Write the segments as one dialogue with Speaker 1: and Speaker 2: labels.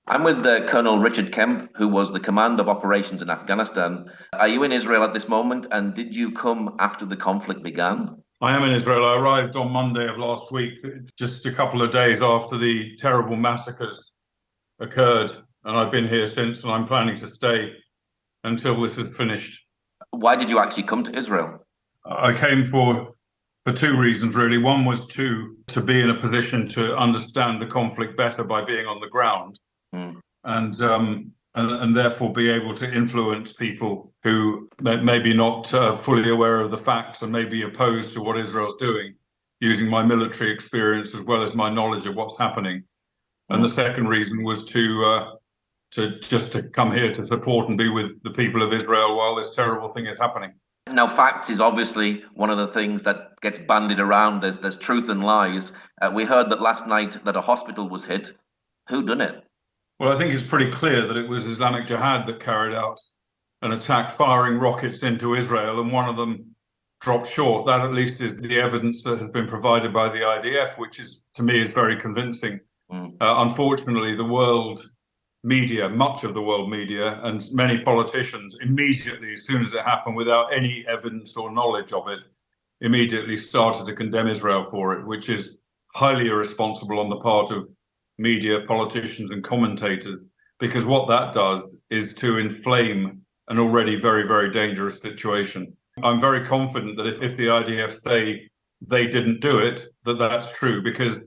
Speaker 1: I'm with Colonel Richard Kemp, who was the command of operations in Afghanistan. Are you in Israel at this moment, and did you come after the conflict began?
Speaker 2: I am in Israel. I arrived on Monday of last week, just a couple of days after the terrible massacres occurred. And I've been here since, and I'm planning to stay until this is finished.
Speaker 1: Why did you actually come to Israel?
Speaker 2: I came for two reasons, really. One was to be in a position to understand the conflict better by being on the ground,
Speaker 1: Mm.
Speaker 2: and therefore be able to influence people who may be not fully aware of the facts and may be opposed to what Israel's doing, using my military experience as well as my knowledge of what's happening. And the second reason was to come here to support and be with the people of Israel while this terrible thing is happening.
Speaker 1: Now, facts is obviously one of the things that gets bandied around. There's truth and lies. We heard that last night that a hospital was hit. Who done it?
Speaker 2: Well, I think it's pretty clear that it was Islamic Jihad that carried out an attack, firing rockets into Israel, and one of them dropped short. That at least is the evidence that has been provided by the IDF, which is, to me, is very convincing. Unfortunately, the world media, much of the world media, and many politicians immediately, as soon as it happened, without any evidence or knowledge of it, immediately started to condemn Israel for it, which is highly irresponsible on the part of media, politicians, and commentators, because what that does is to inflame an already very, very dangerous situation. I'm very confident that if the IDF say they didn't do it, that's true, because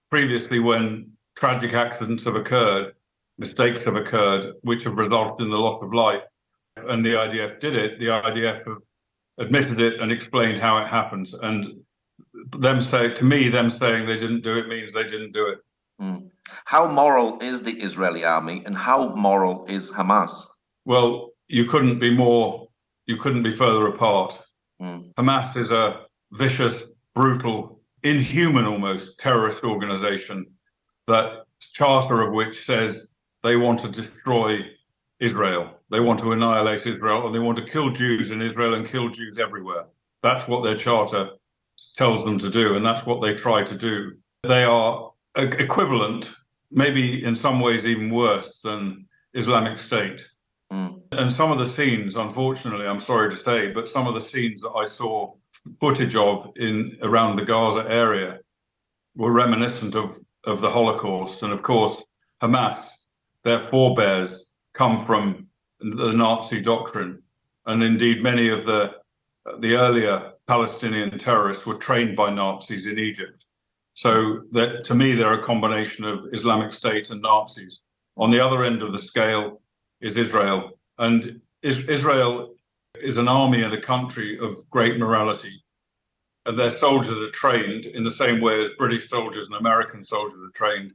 Speaker 2: previously when tragic accidents have occurred, mistakes have occurred, which have resulted in the loss of life, and the IDF did it, the IDF have admitted it and explained how it happens. And them saying they didn't do it means they didn't do it.
Speaker 1: How moral is the Israeli army, and how moral is Hamas?
Speaker 2: Well, you couldn't be further apart. Hamas is a vicious, brutal, inhuman almost terrorist organization, that charter of which says they want to destroy Israel. They want to annihilate Israel, and they want to kill Jews in Israel and kill Jews everywhere. That's what their charter tells them to do, and that's what they try to do. They are equivalent, maybe in some ways even worse, than Islamic State. And some of the scenes, unfortunately, I'm sorry to say, but some of the scenes that I saw footage of around the Gaza area were reminiscent of the Holocaust. And of course, Hamas, their forebears, come from the Nazi doctrine. And indeed, many of the earlier Palestinian terrorists were trained by Nazis in Egypt. So to me, they're a combination of Islamic State and Nazis. On the other end of the scale is Israel. And Israel is an army and a country of great morality. And their soldiers are trained in the same way as British soldiers and American soldiers are trained.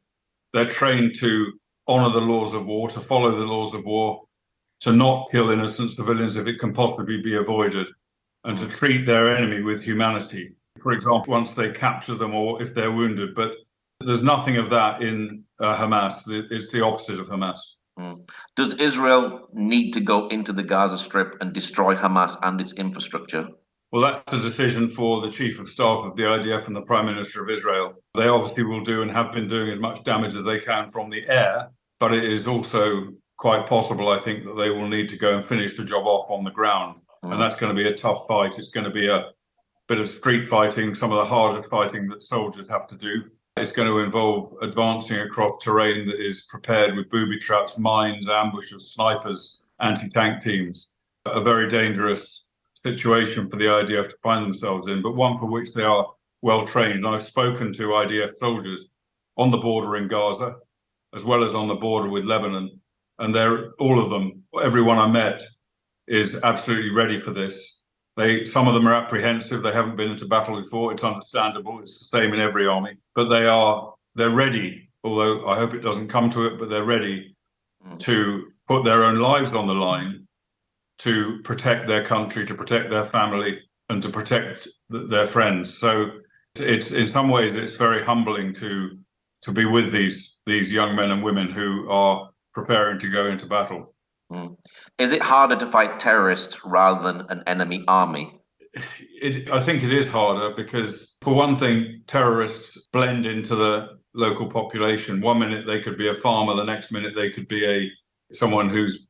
Speaker 2: They're trained to honor the laws of war, to follow the laws of war, to not kill innocent civilians if it can possibly be avoided, and to treat their enemy with humanity. For example, once they capture them or if they're wounded. But there's nothing of that in Hamas. It's the opposite of Hamas.
Speaker 1: Does Israel need to go into the Gaza Strip and destroy Hamas and its infrastructure?
Speaker 2: Well, that's a decision for the Chief of Staff of the IDF and the Prime Minister of Israel. They obviously will do and have been doing as much damage as they can from the air, but it is also quite possible, I think, that they will need to go and finish the job off on the ground. And that's going to be a tough fight. It's going to be a bit of street fighting, some of the hardest fighting that soldiers have to do. It's going to involve advancing across terrain that is prepared with booby traps, mines, ambushes, snipers, anti-tank teams. A very dangerous situation for the IDF to find themselves in, but one for which they are well trained. I've spoken to IDF soldiers on the border in Gaza, as well as on the border with Lebanon, and all of them, everyone I met, is absolutely ready for this. Some of them are apprehensive. They haven't been into battle before. It's understandable. It's the same in every army, but they're ready. Although I hope it doesn't come to it, but they're ready to put their own lives on the line to protect their country, to protect their family, and to protect their friends. So it's in some ways it's very humbling to be with these young men and women who are preparing to go into battle.
Speaker 1: Is it harder to fight terrorists rather than an enemy army?
Speaker 2: I think it is harder because, for one thing, terrorists blend into the local population. One minute they could be a farmer, the next minute they could be someone who's,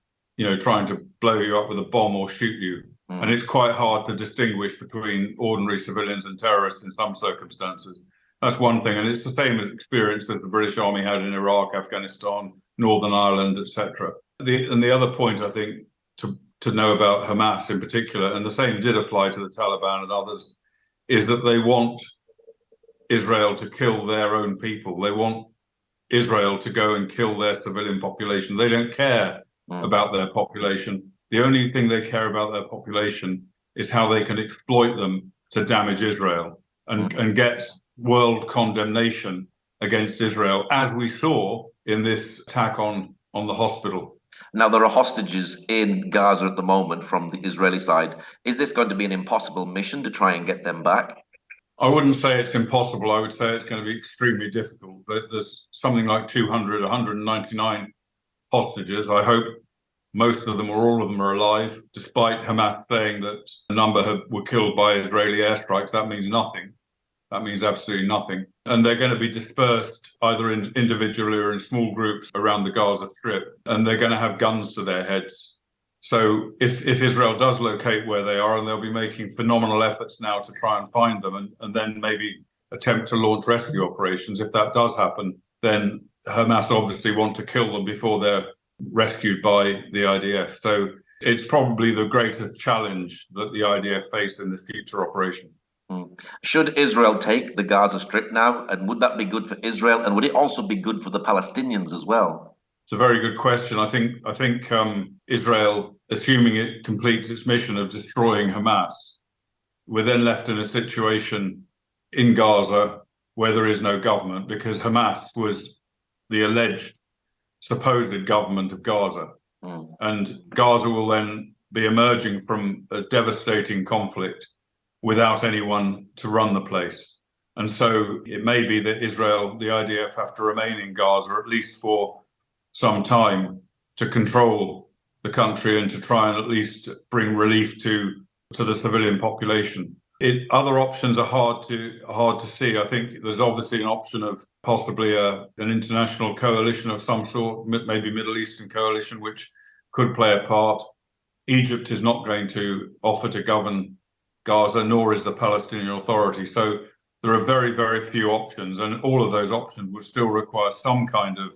Speaker 2: trying to blow you up with a bomb or shoot you. And it's quite hard to distinguish between ordinary civilians and terrorists in some circumstances. That's one thing, and it's the same experience that the British Army had in Iraq, Afghanistan, Northern Ireland, etc. The other point I think to know about Hamas in particular, and the same did apply to the Taliban and others, is that they want Israel to kill their own people. They want Israel to go and kill their civilian population. They don't care about their population. The only thing they care about their population is how they can exploit them to damage Israel and get world condemnation against Israel, as we saw in this attack on the hospital.
Speaker 1: Now, there are hostages in Gaza at the moment from the Israeli side. Is this going to be an impossible mission to try and get them back?
Speaker 2: I wouldn't say it's impossible. I would say it's going to be extremely difficult. There's something like 199 hostages. I hope most of them or all of them are alive, despite Hamas saying that a number were killed by Israeli airstrikes. That means nothing. That means absolutely nothing. And they're going to be dispersed either individually or in small groups around the Gaza Strip, and they're going to have guns to their heads. So if Israel does locate where they are, and they'll be making phenomenal efforts now to try and find them and then maybe attempt to launch rescue operations. If that does happen, then Hamas obviously want to kill them before they're rescued by the IDF. So it's probably the greater challenge that the IDF face in the future operation.
Speaker 1: Should Israel take the Gaza Strip now? And would that be good for Israel? And would it also be good for the Palestinians as well?
Speaker 2: It's a very good question. I think Israel, assuming it completes its mission of destroying Hamas, we're then left in a situation in Gaza where there is no government, because Hamas was the alleged supposed government of Gaza. And Gaza will then be emerging from a devastating conflict without anyone to run the place. And so it may be that Israel, the IDF, have to remain in Gaza at least for some time to control the country and to try and at least bring relief to the civilian population. Other options are hard to see. I think there's obviously an option of possibly an international coalition of some sort, maybe Middle Eastern coalition, which could play a part. Egypt is not going to offer to govern Gaza, nor is the Palestinian Authority. So there are very, very few options, and all of those options would still require some kind of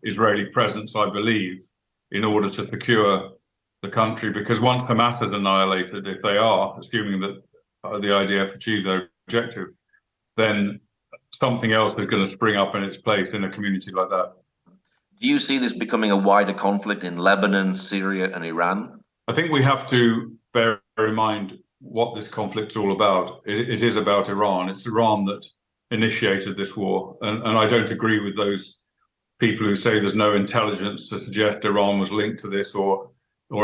Speaker 2: Israeli presence, I believe, in order to secure the country. Because once Hamas is annihilated, if they are, assuming that the IDF achieve their objective, then something else is going to spring up in its place in a community like that.
Speaker 1: Do you see this becoming a wider conflict in Lebanon, Syria, and Iran?
Speaker 2: I think we have to bear in mind what this conflict's all about. It is about Iran. It's Iran that initiated this war. And I don't agree with those people who say there's no intelligence to suggest Iran was linked to this or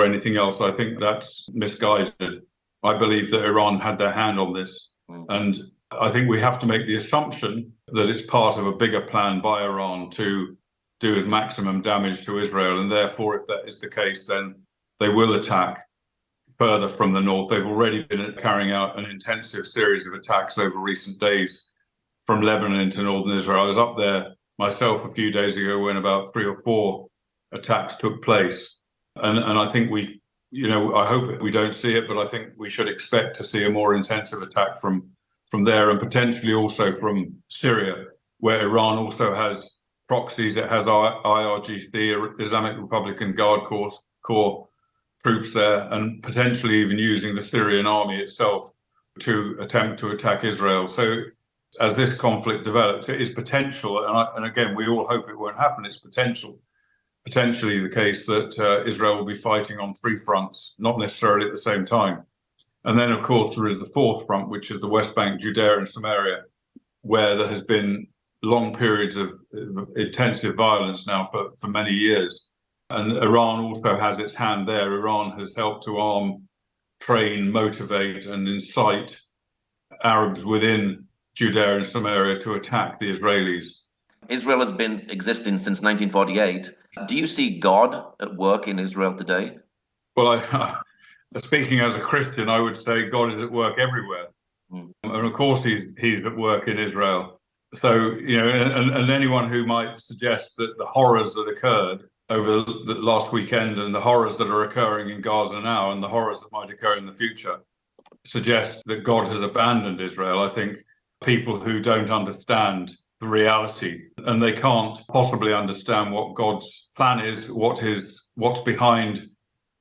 Speaker 2: anything else. I think that's misguided. I believe that Iran had their hand on this. And I think we have to make the assumption that it's part of a bigger plan by Iran to do as maximum damage to Israel. And therefore, if that is the case, then they will attack further from the north. They've already been carrying out an intensive series of attacks over recent days from Lebanon into northern Israel. I was up there myself a few days ago when about 3 or 4 attacks took place. And I think I hope we don't see it, but I think we should expect to see a more intensive attack from there, and potentially also from Syria, where Iran also has proxies. It has IRGC, Islamic Republican Guard Corps troops there, and potentially even using the Syrian army itself to attempt to attack Israel. So as this conflict develops, it is potential, and again, we all hope it won't happen, it's potentially the case that Israel will be fighting on 3 fronts, not necessarily at the same time. And then, of course, there is the 4th front, which is the West Bank, Judea and Samaria, where there has been long periods of intensive violence now for many years. And Iran also has its hand there. Iran has helped to arm, train, motivate, and incite Arabs within Judea and Samaria to attack the Israelis.
Speaker 1: Israel has been existing since 1948. Do you see God at work in Israel today?
Speaker 2: Well, speaking as a Christian, I would say God is at work everywhere. And of course, he's at work in Israel. So, and anyone who might suggest that the horrors that occurred over the last weekend and the horrors that are occurring in Gaza now and the horrors that might occur in the future suggest that God has abandoned Israel. I think people who don't understand the reality and they can't possibly understand what God's plan is, what's behind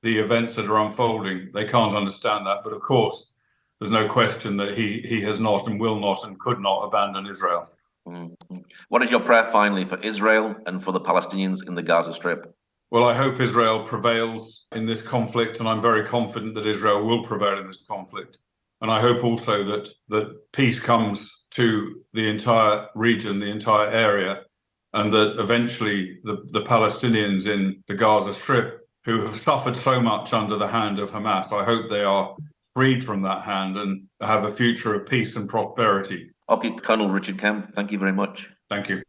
Speaker 2: the events that are unfolding. They can't understand that. But of course, there's no question that he has not and will not and could not abandon Israel.
Speaker 1: Mm-hmm. What is your prayer finally for Israel and for the Palestinians in the Gaza Strip?
Speaker 2: Well, I hope Israel prevails in this conflict, and I'm very confident that Israel will prevail in this conflict. And I hope also that peace comes to the entire region, the entire area, and that eventually the Palestinians in the Gaza Strip, who have suffered so much under the hand of Hamas, I hope they are freed from that hand and have a future of peace and prosperity.
Speaker 1: Okay, Colonel Richard Kemp, thank you very much.
Speaker 2: Thank you.